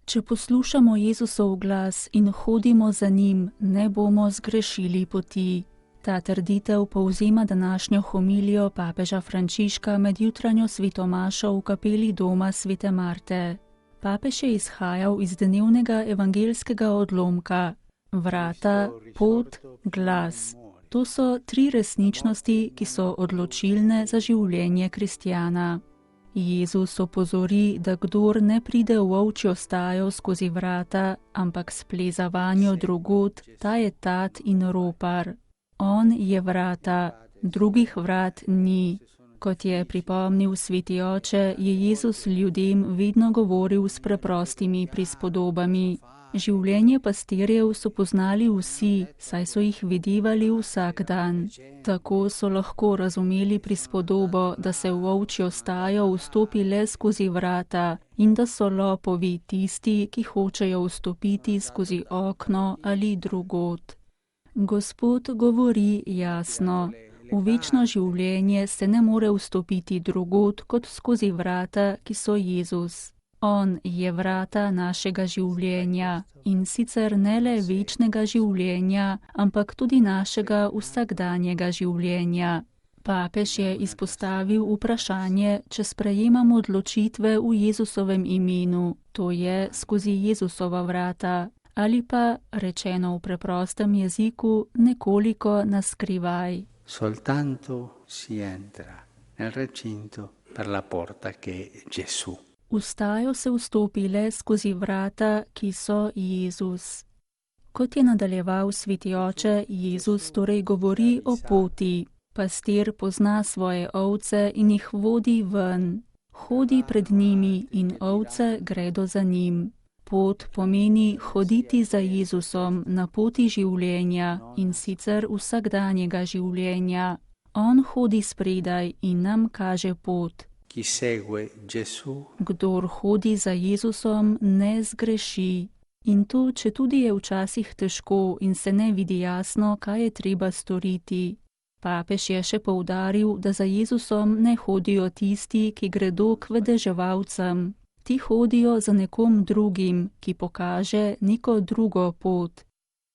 Če poslušamo Jezusov glas in hodimo za njim, ne bomo zgrešili poti. Ta trditev povzema današnjo homilijo papeža Frančiška med jutranjo svetomašo v kapeli doma svete Marte. Papež je izhajal iz dnevnega evangeljskega odlomka: vrata, pot, glas. To so tri resničnosti, ki so odločilne za življenje kristjana. Jezus opozori, da kdor ne pride v ovčjo stajo skozi vrata, ampak spleza vanjo drugod, ta je tat in ropar. On je vrata, drugih vrat ni. Kot je pripomnil sveti oče, je Jezus ljudem vedno govoril s preprostimi prispodobami. Življenje pastirjev so poznali vsi, saj so jih videvali vsak dan. Tako so lahko razumeli prispodobo, da se v ovčjo stajo vstopi le skozi vrata in da so lopovi tisti, ki hočejo vstopiti skozi okno ali drugod. Gospod govori jasno: v večno življenje se ne more vstopiti drugod kot skozi vrata, ki so Jezus. On je vrata našega življenja, in sicer ne le večnega življenja, ampak tudi našega vsakdanjega življenja. Papež je izpostavil vprašanje, če sprejemamo odločitve v Jezusovem imenu, to je skozi Jezusova vrata, ali pa, rečeno v preprostem jeziku, nekoliko na skrivaj. Soltanto si entra nel recinto per la porta che è Gesù. V stajo se vstopi le skozi vrata, ki so Jezus. Kot je nadaljeval sveti oče, Jezus torej govori o poti. Pastir pozna svoje ovce in jih vodi ven. Hodi pred njimi in ovce gredo za njim. Pot pomeni hoditi za Jezusom na poti življenja, in sicer vsakdanjega življenja. On hodi spredaj in nam kaže pot. Chi segue Gesù, Kdor hodi za Jezusom, ne zgreši. In to, četudi je včasih težko in se ne vidi jasno, kaj je treba storiti. Papež je še poudaril, da za Jezusom ne hodijo tisti, ki gredo k vedeževalcem. Ti hodijo za nekom drugim, ki pokaže neko drugo pot.